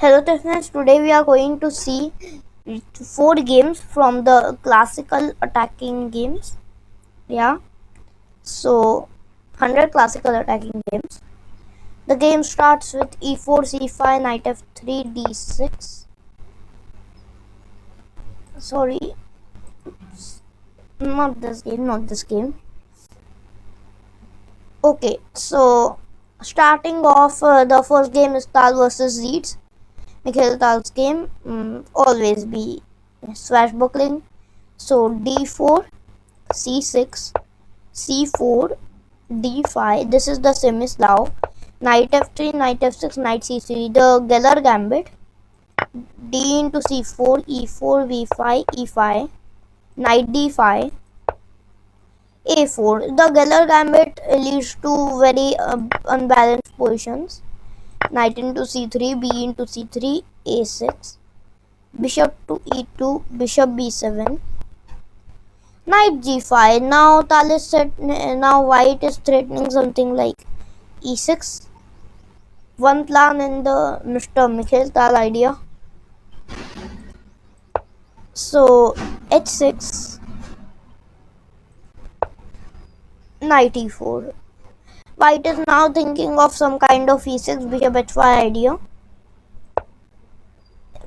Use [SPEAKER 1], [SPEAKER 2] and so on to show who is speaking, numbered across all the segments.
[SPEAKER 1] Hello friends, today we are going to see 4 games from the classical attacking games. Yeah, so 100 classical attacking games. The game starts with e4, c5, knight f3, d6. Sorry, not this game. Okay, so starting off, the first game is Tal versus Zeets. Mikhail Tal's game. Always be swashbuckling. So d4, c6, c4, d5. This is the Semislav. Knight f3, knight f6, knight c3. The Geller gambit. D into c4, e4, v5, e5. Knight d5, a4. The Geller gambit leads to very unbalanced positions. Knight into c3, b into c3, a6. Bishop to e2, bishop b7. Knight g5. Now white is threatening something like e6. One plan in the Mr. Mikhail Tal idea. So h6, knight e4. White is now thinking of some kind of e6, bishop h5 idea.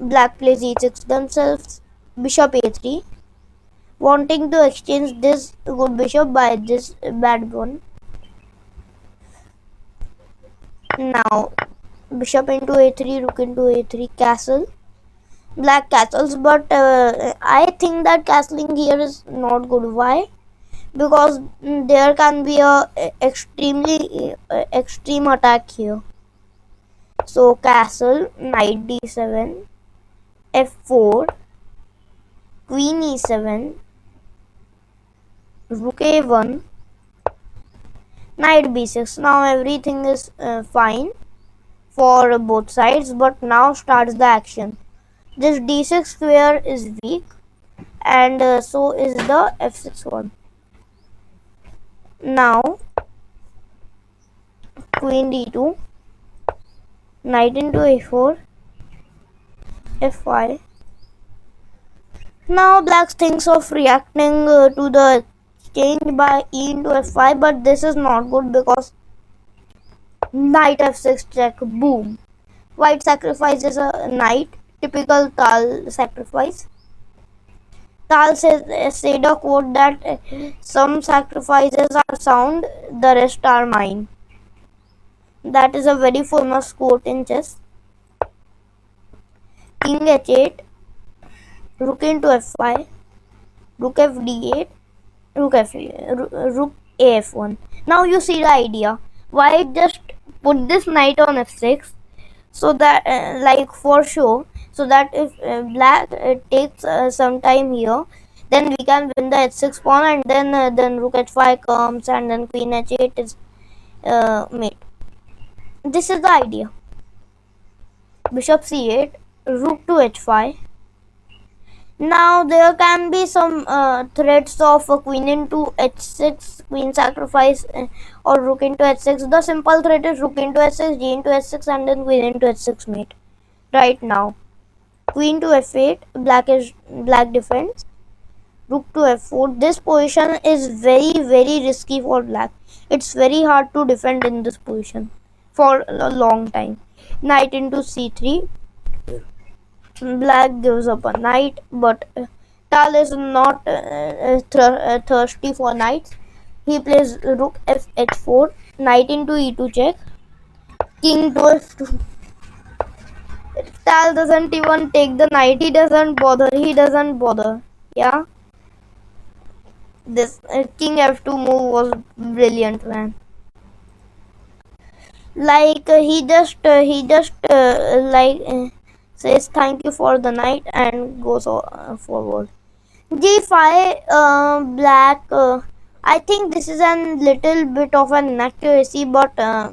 [SPEAKER 1] Black plays e6 themselves. Bishop a3. Wanting to exchange this good bishop by this bad one. Now bishop into a3, rook into a3, castle. Black castles, but I think that castling here is not good. Why? Because there can be a extremely extreme attack here. So castle, knight d7, f4, queen e7, rook a1, knight b6. Now everything is fine for both sides, but now starts the action. This d6 square is weak, and so is the f6 one. Now queen d2, knight into a4, f5. Now black thinks of reacting to the exchange by e into f5, but this is not good because knight f6 check, boom. White sacrifices a knight, typical Tal sacrifice. Tal said a quote that some sacrifices are sound, the rest are mine. That is a very famous quote in chess. King h8, rook into f5, rook fd8, rook af1. Now you see the idea. White just put this knight on f6, so that like for sure, so that if black takes some time here, then we can win the h6 pawn, and then rook h5 comes, and then queen h8 is made. This is the idea. Bishop c8, rook to h5. Now there can be some threats of queen into h6, queen sacrifice, or rook into h6. The simple threat is rook into h6, g into h6, and then queen into h6 mate. Right now, queen to f8, black defends. Rook to f4. This position is very risky for black. It's very hard to defend in this position for a long time. Knight into c3. Black gives up a knight, but Tal is not thirsty for knights. He plays rook f4, knight into e2 check, king to f2. Tal doesn't even take the knight. He doesn't bother. Yeah, this king f2 move was brilliant, man. Like says thank you for the knight and goes forward. g5, black. I think this is a little bit of an inaccuracy, but well,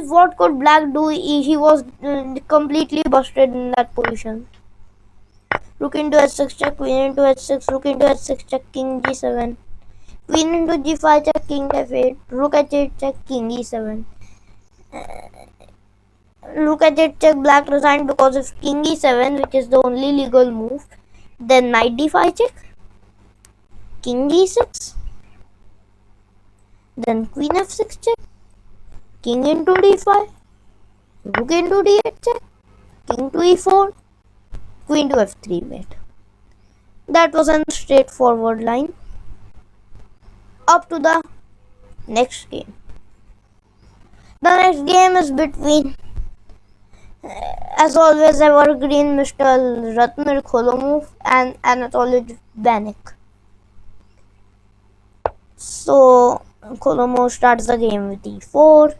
[SPEAKER 1] what could black do? He was completely busted in that position. Rook into h6 check, queen into h6, rook into h6 check, king g7, queen into g5 check, king f8, rook h8 check, king e7. Look at it, check. Black resigned because if king e7, which is the only legal move, then knight d5 check, king e6, then queen f6 check, king into d5, rook into d8 check, king to e4, queen to f3 mate. That was a straightforward line. Up to the next game. The next game is between, as always, evergreen Mr. Ratmir Kholomov and Anatoly Banik. So Kholomov starts the game with d4,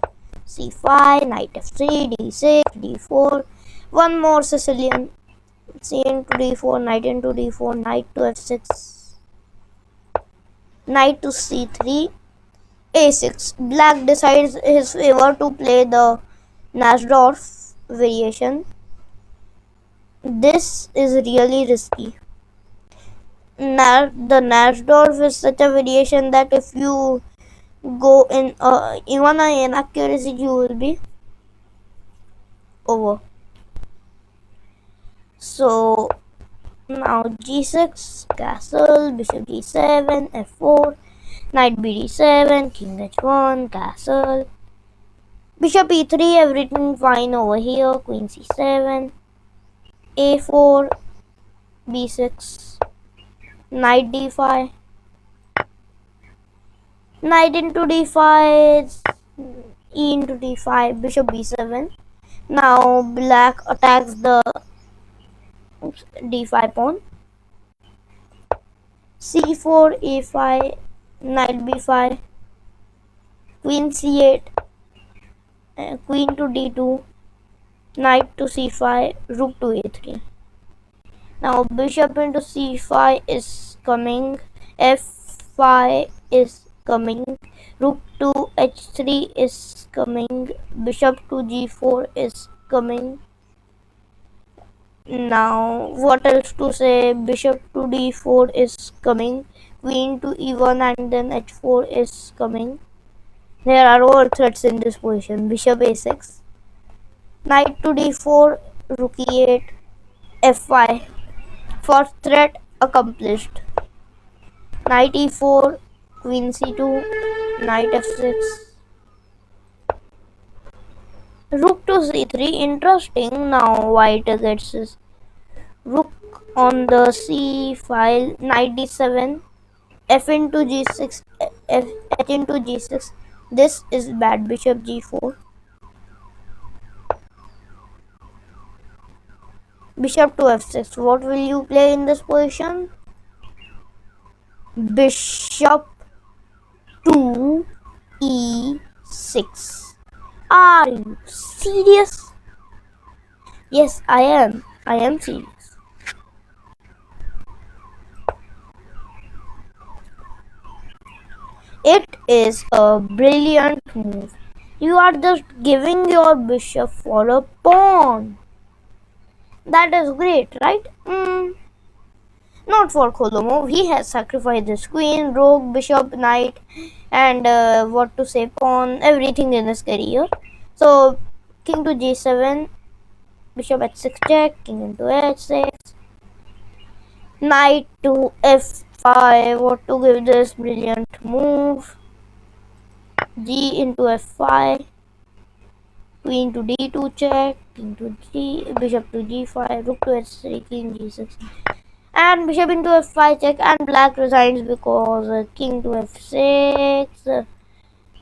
[SPEAKER 1] c5, knight f3, d6, d4. One more Sicilian, c into d4, knight into d4, knight to f6, knight to c3, a6. Black decides his favor to play the Nassdorf variation. This is really risky. The Nassdorf is such a variation that if you go in even an inaccuracy, you will be over. So now g6, castle, bishop g7, f4, knight bd7, king h1, castle, bishop e3, everything fine over here, queen c7, a4, b6, knight d5, knight into d5, e into d5, bishop b7. Now black attacks the d5 pawn, c4, a5, knight b5, queen c8, queen to d2, knight to c5, rook to a3. Now bishop into c5 is coming, f5 is coming, rook to h3 is coming, bishop to g4 is coming. Now what else to say? Bishop to d4 is coming, queen to e1 and then h4 is coming. There are all threats in this position. Bishop a6, knight to d4, rook e8, f5. First threat accomplished. Knight e4, queen c2, knight f6, rook to c3. Interesting. Now white gets his rook on the c file, knight d7, f into g6, h into g6. This is bad. Bishop g4, bishop to f6. What will you play in this position? Bishop to e6. Are you serious? Yes, I am. I am serious. It is a brilliant move. You are just giving your bishop for a pawn. That is great, right? Not for Kholomov. He has sacrificed his queen, rook, bishop, knight, and what to say, pawn, everything in his career. So, king to g7, bishop h6 check, king into h6, knight to f5. What to give this brilliant move? G into f5, queen to d2 check, king to g, bishop to g5, rook to h3, king g6, and bishop into f5 check, and black resigns because king to f6,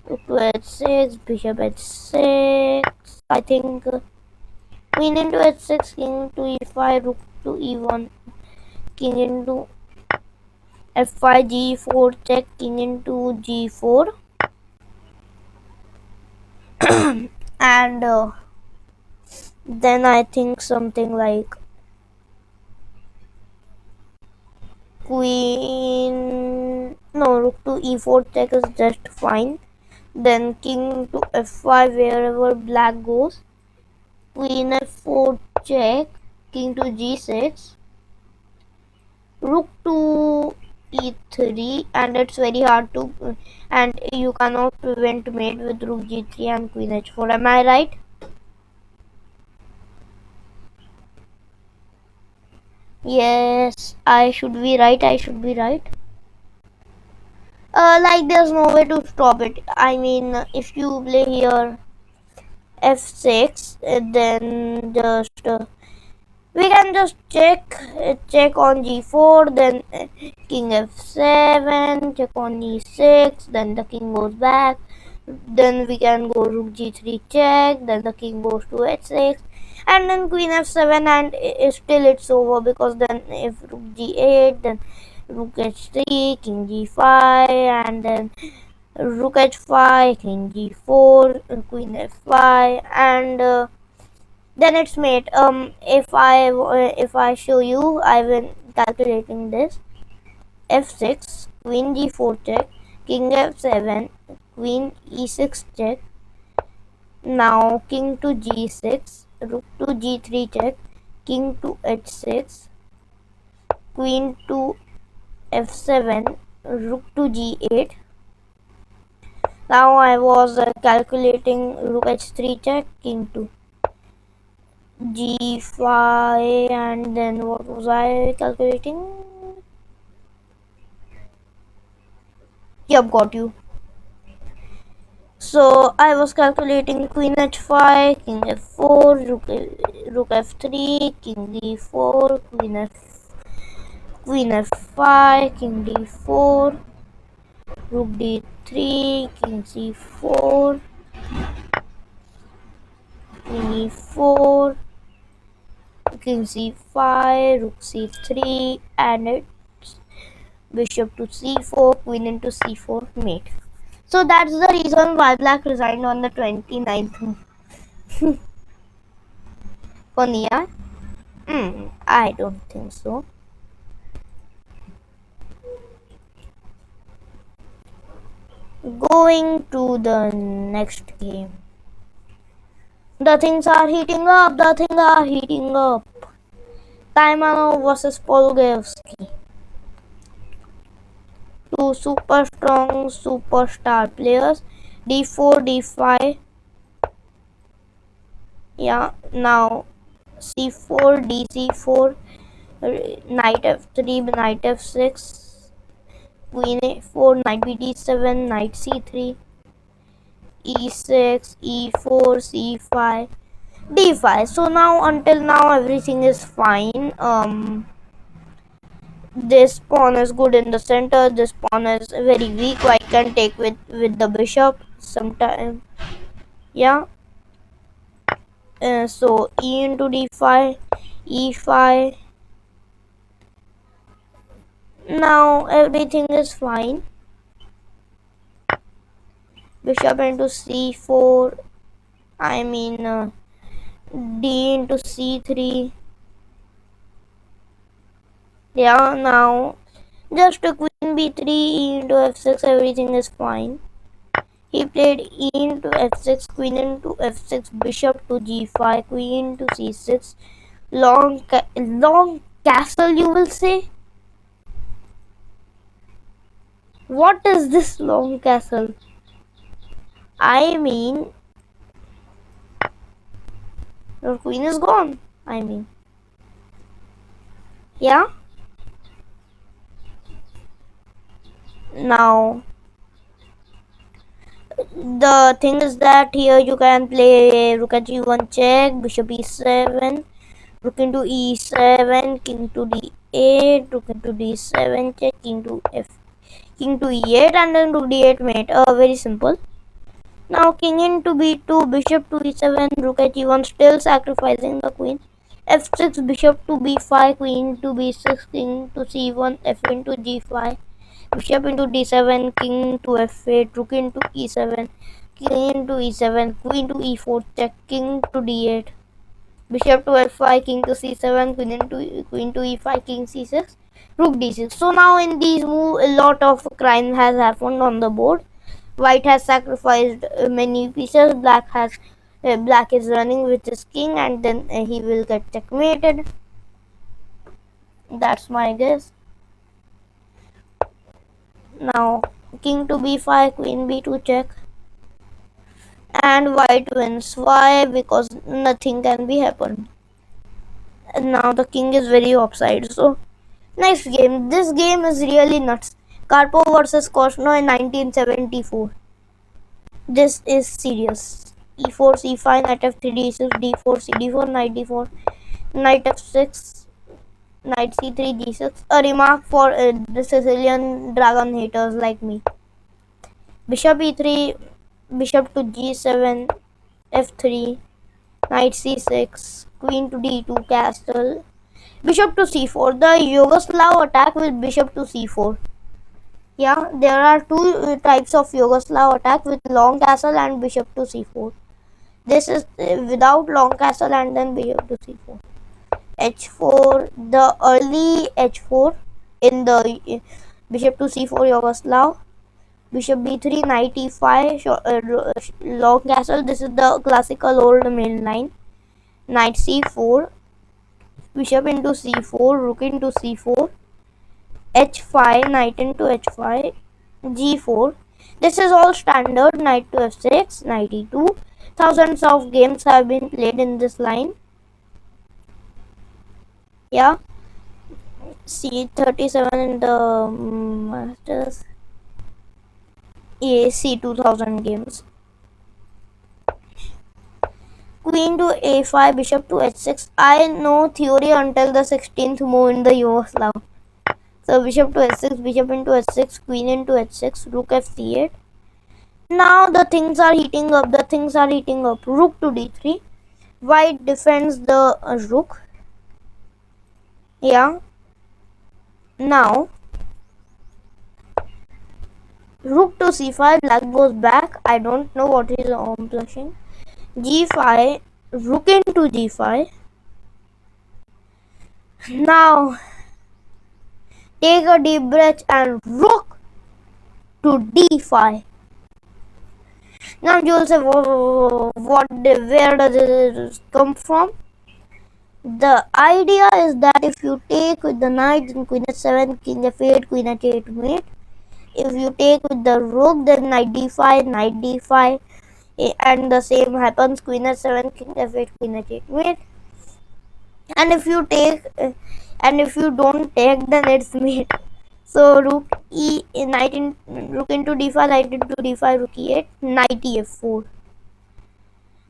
[SPEAKER 1] rook to h6, bishop h6, I think, queen into h6, king to e5, rook to e1, king into f5, g4 check, king into g4, and then I think something like queen, no, rook to e4 check is just fine. Then king to f5 wherever black goes, queen f4 check, king to g6, rook to e3, and it's very hard to, and you cannot prevent mate with rook g3 and queen h4. Am I right? Yes, I should be right. I should be right. Like there's no way to stop it. I mean, if you play here f6, then just we can just check on g4, then king f7, check on e6, then the king goes back, then we can go rook g3 check, then the king goes to h6, and then queen f7, and still it's over, because then if rook g8, then rook h3, king g5, and then rook h5, king g4, queen f5, and then it's mate. If I show you, I will calculating this. f6, queen g4 check, king f7, queen e6 check. Now king to g6, rook to g3 check, king to h6, queen to f7, rook to g8. Now I was calculating rook h3 check, king to g5, and then what was I calculating? Yep, got you. So I was calculating queen h5, king f4, rook f3, king d4, queen f5, king d4, rook d3, king c4, queen e4, king c5, rook c3, and it's bishop to c4, queen into c4, mate. So that's the reason why black resigned on the 29th. Funny, yeah? I don't think so. Going to the next game. The things are heating up. The things are heating up. Taimanov versus Polgevsky. Two super strong superstar players. D4, D5. Yeah, now C4, DC4, knight F3, knight F6, queen A4, knight BD7, knight C3, E6, E4, C5, D5. So now until now everything is fine. This pawn is good in the center. This pawn is very weak. White can take with the bishop sometime. Yeah. So E into D5, E5. Now everything is fine. Bishop into C4. I mean D into C3. Yeah. Now just a queen B3, E into F6. Everything is fine. He played E into F6, queen into F6, bishop to G5, queen to C6. Long castle, you will say. What is this long castle? I mean, your queen is gone. I mean, yeah. Now, the thing is that here you can play rook at g1 check, bishop e7, rook into e7, king to d8, rook into d7 check, king to e8, and then rook d8 mate. Very simple. Now king into b2, bishop to e7, rook at e1, still sacrificing the queen. f6, bishop to b5, queen to b6, king to c1, f into g5, bishop into d7, king to f8, rook into e7, king into e7, queen to e4, check, king to d8, bishop to f5, king to c7, queen to e5, king c6, rook d6. So now in these moves, a lot of crime has happened on the board. White has sacrificed many pieces. Black is running with his king, and then he will get checkmated. That's my guess. Now king to b5, queen b2 check, and white wins. Why? Because nothing can be happened. And now the king is very offside. So next game. This game is really nuts. Karpov versus Kosno in 1974. This is serious. E4, C5, knight F3, D6, D4, CD4, knight D4, knight F6, knight C3, G6. A remark for the Sicilian dragon haters like me. Bishop E3, bishop to G7, F3, knight C6, queen to D2, castle, bishop to C4. The Yugoslav attack with bishop to C4. Yeah, there are two types of Yugoslav attack with long castle and bishop to C4. This is without long castle and then bishop to C4. H4, the early H4 in the bishop to C4 Yugoslav. Bishop B3, knight E5, long castle. This is the classical old main line. Knight C4, bishop into C4, rook into C4, H5, knight into H5, G4. This is all standard. Knight to F6, knight E2. Thousands of games have been played in this line. Yeah, C37 in the Masters. AC 2000 games. Queen to A5, bishop to H6. I know theory until the 16th move in the Yugoslav. So bishop to H6, bishop into H6, queen into H6, rook F8. Now the things are heating up. Rook to D3. White defends the rook. Yeah. Now rook to C5. Black goes back. I don't know what is blushing. G5. Rook into G5. Now take a deep breath and rook to D5. Now you will say, where does it come from? The idea is that if you take with the knight, then queen h7, king f8, queen h8 mate. If you take with the rook, then knight d5, and the same happens, queen h7, king f8, queen h8 mate. And if you take, and if you don't take, then it's mate. So rook rook into d5, knight into d5, rook e8, knight ef4.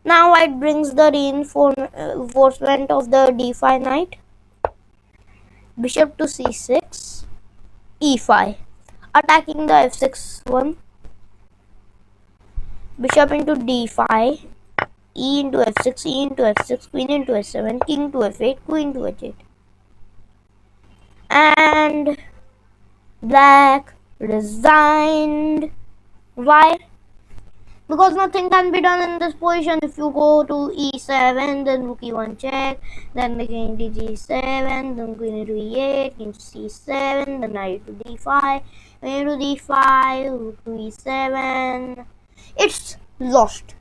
[SPEAKER 1] Now white brings the reinforcement of the d5 knight. Bishop to c6, e5, attacking the f6 one. Bishop into d5, e into f6, e into f6, queen into h7, king to f8, queen to h8. And black resigned. Why? Because nothing can be done in this position. If you go to e7, then rook e1 check, then the king to g7, then queen to e8, king to c7, then knight to d5, queen to d5, rook to e7. It's lost.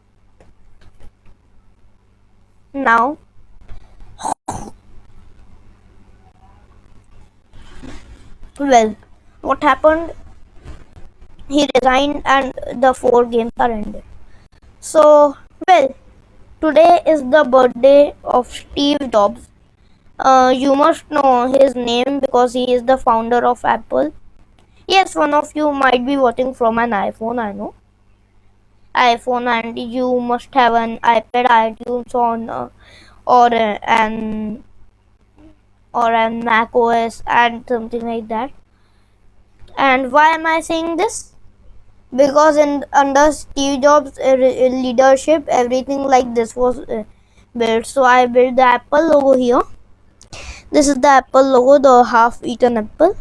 [SPEAKER 1] Now, well, what happened? He resigned and the 4 games are ended. So, well, today is the birthday of Steve Jobs. You must know his name because he is the founder of Apple. Yes, one of you might be watching from an iPhone, I know. iPhone, and you must have an iPad, iTunes on, or an Mac OS and something like that. And why am I saying this? Because under Steve Jobs' leadership, everything like this was built. So I built the Apple logo here. This is the Apple logo, the half-eaten apple.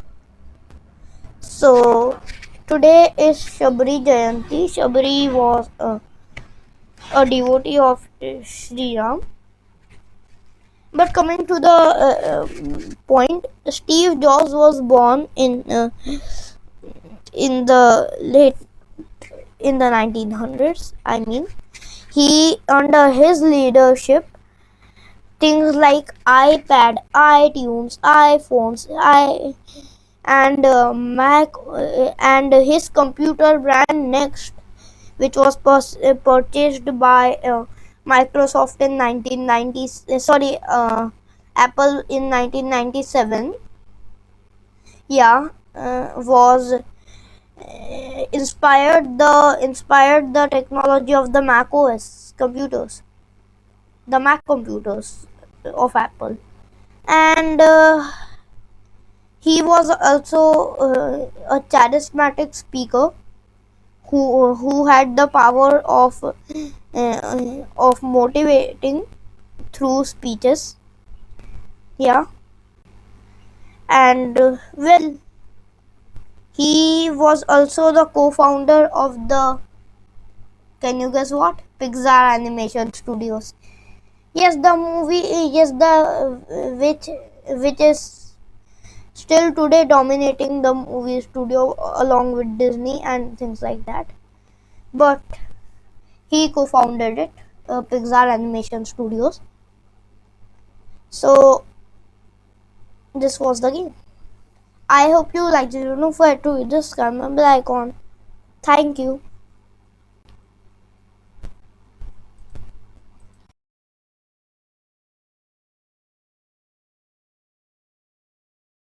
[SPEAKER 1] So today is Shabri Jayanti. Shabri was a devotee of Sri Ram. But coming to the point, Steve Jobs was born in the 1900s. I mean, he under his leadership, things like iPad, iTunes, iPhones, and Mac, and his computer brand Next, which was purchased by Microsoft in 1990s. Apple in 1997, yeah, was inspired the technology of the Mac OS computers, the Mac computers of Apple, and he was also a charismatic speaker who had the power of motivating through speeches. Yeah, and well, he was also the co-founder of the, can you guess what? Pixar Animation Studios. Yes, the movie, yes, the which is still today dominating the movie studio along with Disney and things like that. But he co-founded it, Pixar Animation Studios. So this was the game. I hope you liked it. Don't forget to hit the subscribe bell icon. Thank you.